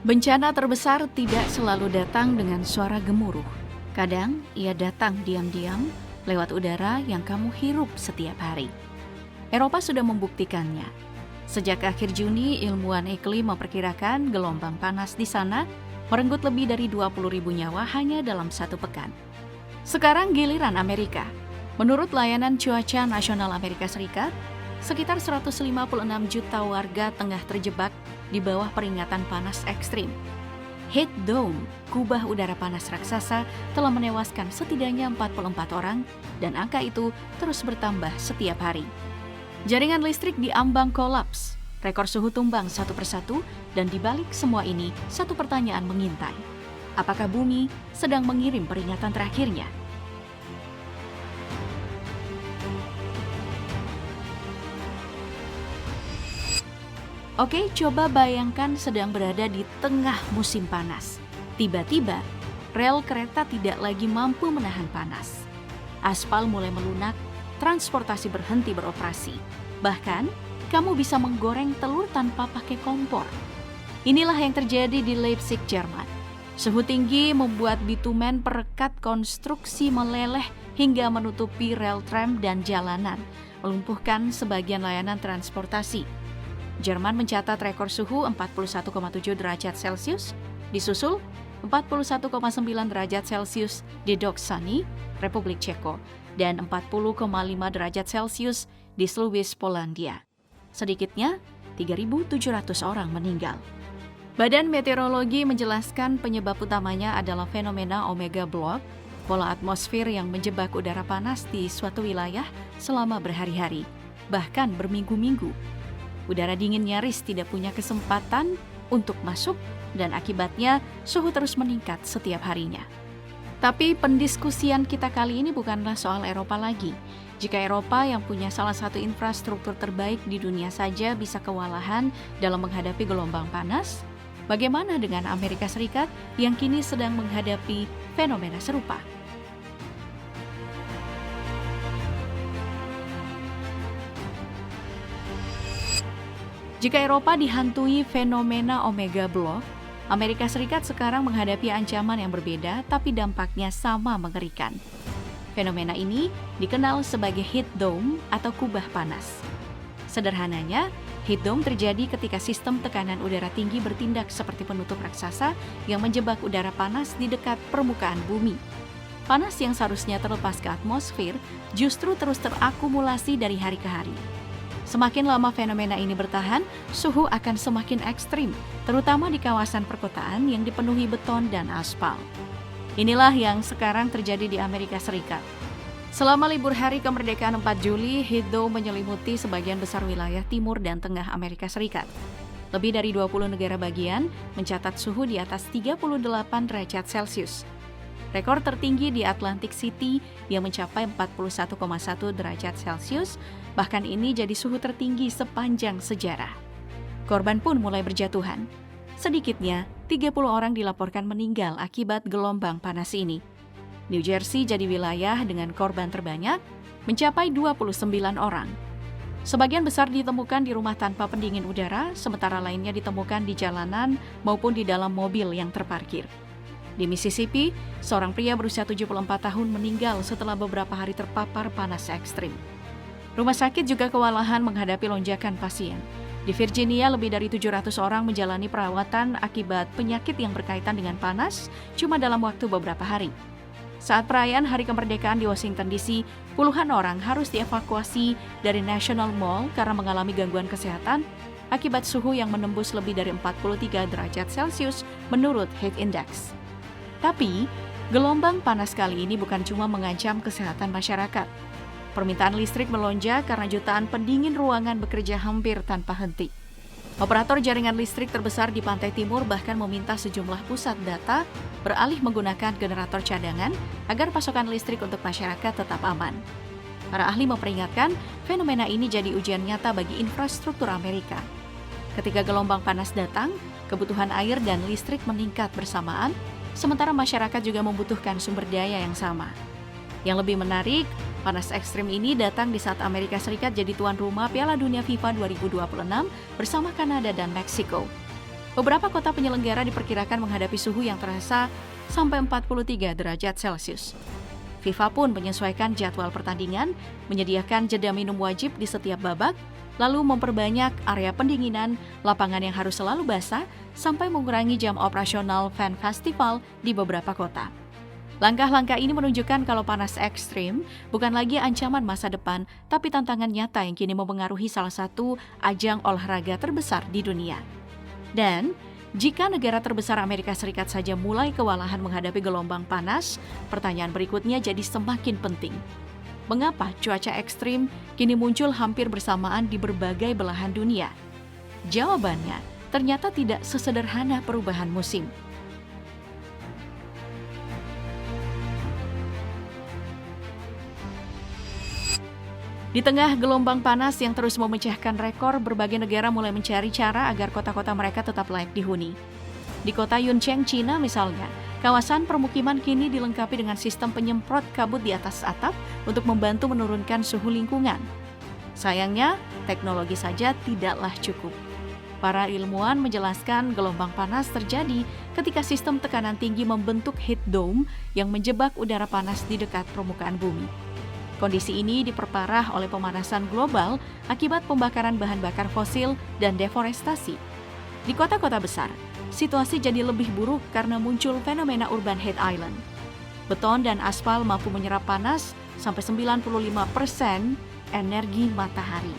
Bencana terbesar tidak selalu datang dengan suara gemuruh. Kadang ia datang diam-diam lewat udara yang kamu hirup setiap hari. Eropa sudah membuktikannya. Sejak akhir Juni, ilmuwan iklim memperkirakan gelombang panas di sana merenggut lebih dari 20.000 nyawa hanya dalam satu pekan. Sekarang giliran Amerika. Menurut Layanan Cuaca Nasional Amerika Serikat, sekitar 156 juta warga tengah terjebak di bawah peringatan panas ekstrim. Heat dome, kubah udara panas raksasa, telah menewaskan setidaknya 44 orang dan angka itu terus bertambah setiap hari. Jaringan listrik diambang kolaps, rekor suhu tumbang satu persatu, dan di balik semua ini satu pertanyaan mengintai. Apakah bumi sedang mengirim peringatan terakhirnya? Oke, coba bayangkan sedang berada di tengah musim panas. Tiba-tiba, rel kereta tidak lagi mampu menahan panas. Aspal mulai melunak, transportasi berhenti beroperasi. Bahkan, kamu bisa menggoreng telur tanpa pakai kompor. Inilah yang terjadi di Leipzig, Jerman. Suhu tinggi membuat bitumen perekat konstruksi meleleh hingga menutupi rel tram dan jalanan, melumpuhkan sebagian layanan transportasi. Jerman mencatat rekor suhu 41,7 derajat Celcius, disusul 41,9 derajat Celcius di Dokšany, Republik Ceko, dan 40,5 derajat Celcius di Slubice, Polandia. Sedikitnya 3.700 orang meninggal. Badan Meteorologi menjelaskan penyebab utamanya adalah fenomena Omega Block, pola atmosfer yang menjebak udara panas di suatu wilayah selama berhari-hari, bahkan berminggu-minggu. Udara dingin nyaris tidak punya kesempatan untuk masuk dan akibatnya suhu terus meningkat setiap harinya. Tapi pendiskusian kita kali ini bukanlah soal Eropa lagi. Jika Eropa yang punya salah satu infrastruktur terbaik di dunia saja bisa kewalahan dalam menghadapi gelombang panas, bagaimana dengan Amerika Serikat yang kini sedang menghadapi fenomena serupa? Jika Eropa dihantui fenomena Omega Block, Amerika Serikat sekarang menghadapi ancaman yang berbeda tapi dampaknya sama mengerikan. Fenomena ini dikenal sebagai heat dome atau kubah panas. Sederhananya, heat dome terjadi ketika sistem tekanan udara tinggi bertindak seperti penutup raksasa yang menjebak udara panas di dekat permukaan bumi. Panas yang seharusnya terlepas ke atmosfer justru terus terakumulasi dari hari ke hari. Semakin lama fenomena ini bertahan, suhu akan semakin ekstrim, terutama di kawasan perkotaan yang dipenuhi beton dan aspal. Inilah yang sekarang terjadi di Amerika Serikat. Selama libur hari kemerdekaan 4 Juli, heat dome menyelimuti sebagian besar wilayah timur dan tengah Amerika Serikat. Lebih dari 20 negara bagian mencatat suhu di atas 38 derajat Celcius. Rekor tertinggi di Atlantic City yang mencapai 41,1 derajat Celcius, bahkan ini jadi suhu tertinggi sepanjang sejarah. Korban pun mulai berjatuhan. Sedikitnya, 30 orang dilaporkan meninggal akibat gelombang panas ini. New Jersey jadi wilayah dengan korban terbanyak, mencapai 29 orang. Sebagian besar ditemukan di rumah tanpa pendingin udara, sementara lainnya ditemukan di jalanan maupun di dalam mobil yang terparkir. Di Mississippi, seorang pria berusia 74 tahun meninggal setelah beberapa hari terpapar panas ekstrim. Rumah sakit juga kewalahan menghadapi lonjakan pasien. Di Virginia, lebih dari 700 orang menjalani perawatan akibat penyakit yang berkaitan dengan panas cuma dalam waktu beberapa hari. Saat perayaan Hari Kemerdekaan di Washington DC, puluhan orang harus dievakuasi dari National Mall karena mengalami gangguan kesehatan akibat suhu yang menembus lebih dari 43 derajat Celcius menurut Heat Index. Tapi, gelombang panas kali ini bukan cuma mengancam kesehatan masyarakat. Permintaan listrik melonjak karena jutaan pendingin ruangan bekerja hampir tanpa henti. Operator jaringan listrik terbesar di Pantai Timur bahkan meminta sejumlah pusat data beralih menggunakan generator cadangan agar pasokan listrik untuk masyarakat tetap aman. Para ahli memperingatkan, fenomena ini jadi ujian nyata bagi infrastruktur Amerika. Ketika gelombang panas datang, kebutuhan air dan listrik meningkat bersamaan, sementara masyarakat juga membutuhkan sumber daya yang sama. Yang lebih menarik, panas ekstrim ini datang di saat Amerika Serikat jadi tuan rumah Piala Dunia FIFA 2026 bersama Kanada dan Meksiko. Beberapa kota penyelenggara diperkirakan menghadapi suhu yang terasa sampai 43 derajat Celcius. FIFA pun menyesuaikan jadwal pertandingan, menyediakan jeda minum wajib di setiap babak, lalu memperbanyak area pendinginan, lapangan yang harus selalu basah, sampai mengurangi jam operasional fan festival di beberapa kota. Langkah-langkah ini menunjukkan kalau panas ekstrim bukan lagi ancaman masa depan, tapi tantangan nyata yang kini mempengaruhi salah satu ajang olahraga terbesar di dunia. Dan jika negara terbesar Amerika Serikat saja mulai kewalahan menghadapi gelombang panas, pertanyaan berikutnya jadi semakin penting. Mengapa cuaca ekstrim kini muncul hampir bersamaan di berbagai belahan dunia? Jawabannya ternyata tidak sesederhana perubahan musim. Di tengah gelombang panas yang terus memecahkan rekor, berbagai negara mulai mencari cara agar kota-kota mereka tetap layak dihuni. Di kota Yuncheng, China misalnya, kawasan permukiman kini dilengkapi dengan sistem penyemprot kabut di atas atap untuk membantu menurunkan suhu lingkungan. Sayangnya, teknologi saja tidaklah cukup. Para ilmuwan menjelaskan gelombang panas terjadi ketika sistem tekanan tinggi membentuk heat dome yang menjebak udara panas di dekat permukaan bumi. Kondisi ini diperparah oleh pemanasan global akibat pembakaran bahan bakar fosil dan deforestasi. Di kota-kota besar, situasi jadi lebih buruk karena muncul fenomena urban heat island. Beton dan aspal mampu menyerap panas sampai 95% energi matahari,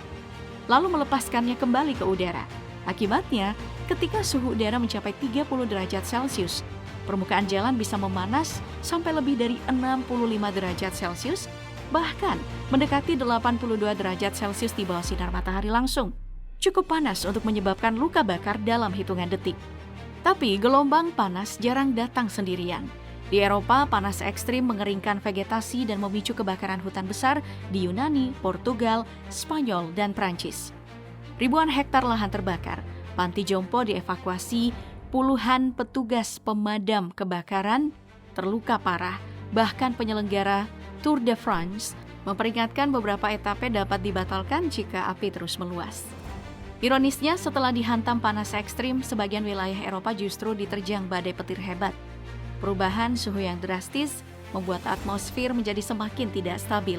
lalu melepaskannya kembali ke udara. Akibatnya, ketika suhu udara mencapai 30 derajat Celcius, permukaan jalan bisa memanas sampai lebih dari 65 derajat Celcius, bahkan mendekati 82 derajat Celcius di bawah sinar matahari langsung. Cukup panas untuk menyebabkan luka bakar dalam hitungan detik. Tapi gelombang panas jarang datang sendirian. Di Eropa, panas ekstrim mengeringkan vegetasi dan memicu kebakaran hutan besar di Yunani, Portugal, Spanyol, dan Prancis. Ribuan hektar lahan terbakar, panti jompo dievakuasi, puluhan petugas pemadam kebakaran terluka parah, bahkan penyelenggara Tour de France memperingatkan beberapa etape dapat dibatalkan jika api terus meluas. Ironisnya, setelah dihantam panas ekstrim, sebagian wilayah Eropa justru diterjang badai petir hebat. Perubahan suhu yang drastis membuat atmosfer menjadi semakin tidak stabil.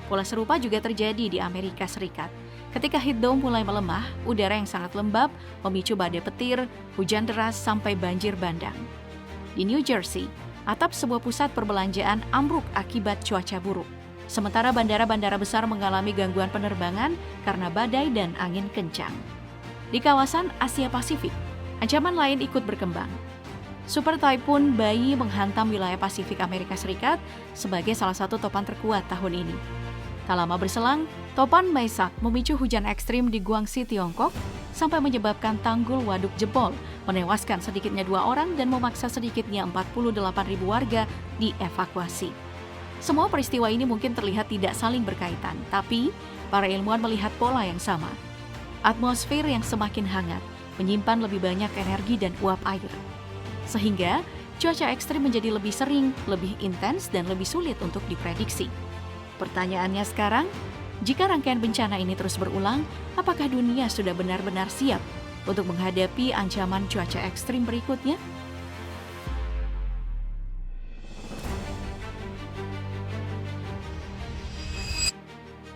Pola serupa juga terjadi di Amerika Serikat. Ketika heat dome mulai melemah, udara yang sangat lembab memicu badai petir, hujan deras, sampai banjir bandang. Di New Jersey, atap sebuah pusat perbelanjaan ambruk akibat cuaca buruk. Sementara bandara-bandara besar mengalami gangguan penerbangan karena badai dan angin kencang. Di kawasan Asia Pasifik, ancaman lain ikut berkembang. Super Typhoon Bai menghantam wilayah Pasifik Amerika Serikat sebagai salah satu topan terkuat tahun ini. Tak lama berselang, topan Maisak memicu hujan ekstrim di Guangxi, Tiongkok, sampai menyebabkan tanggul waduk jebol, menewaskan sedikitnya 2 orang dan memaksa sedikitnya 48.000 warga dievakuasi. Semua peristiwa ini mungkin terlihat tidak saling berkaitan, tapi para ilmuwan melihat pola yang sama. Atmosfer yang semakin hangat menyimpan lebih banyak energi dan uap air. Sehingga cuaca ekstrim menjadi lebih sering, lebih intens, dan lebih sulit untuk diprediksi. Pertanyaannya sekarang, jika rangkaian bencana ini terus berulang, apakah dunia sudah benar-benar siap untuk menghadapi ancaman cuaca ekstrim berikutnya?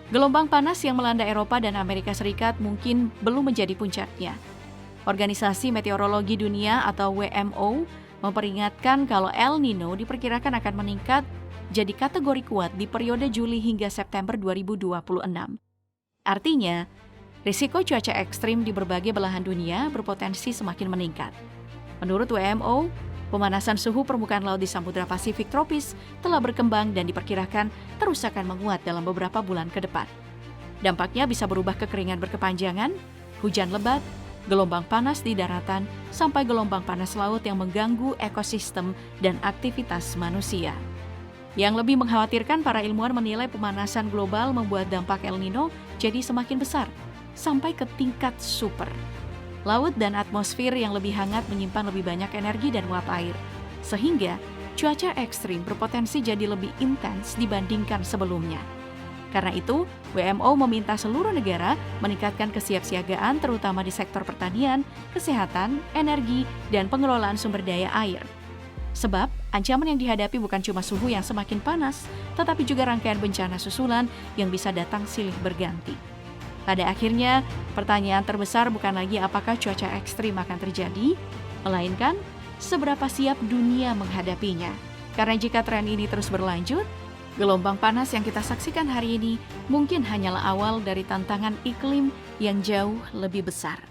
Gelombang panas yang melanda Eropa dan Amerika Serikat mungkin belum menjadi puncaknya. Organisasi Meteorologi Dunia atau WMO memperingatkan kalau El Nino diperkirakan akan meningkat jadi kategori kuat di periode Juli hingga September 2026. Artinya, risiko cuaca ekstrim di berbagai belahan dunia berpotensi semakin meningkat. Menurut WMO, pemanasan suhu permukaan laut di Samudra Pasifik tropis telah berkembang dan diperkirakan terus akan menguat dalam beberapa bulan ke depan. Dampaknya bisa berubah kekeringan berkepanjangan, hujan lebat, gelombang panas di daratan, sampai gelombang panas laut yang mengganggu ekosistem dan aktivitas manusia. Yang lebih mengkhawatirkan, para ilmuwan menilai pemanasan global membuat dampak El Nino jadi semakin besar, sampai ke tingkat super. Laut dan atmosfer yang lebih hangat menyimpan lebih banyak energi dan uap air, sehingga cuaca ekstrim berpotensi jadi lebih intens dibandingkan sebelumnya. Karena itu, WMO meminta seluruh negara meningkatkan kesiapsiagaan terutama di sektor pertanian, kesehatan, energi, dan pengelolaan sumber daya air. Sebab, ancaman yang dihadapi bukan cuma suhu yang semakin panas, tetapi juga rangkaian bencana susulan yang bisa datang silih berganti. Pada akhirnya, pertanyaan terbesar bukan lagi apakah cuaca ekstrim akan terjadi, melainkan seberapa siap dunia menghadapinya. Karena jika tren ini terus berlanjut, gelombang panas yang kita saksikan hari ini mungkin hanyalah awal dari tantangan iklim yang jauh lebih besar.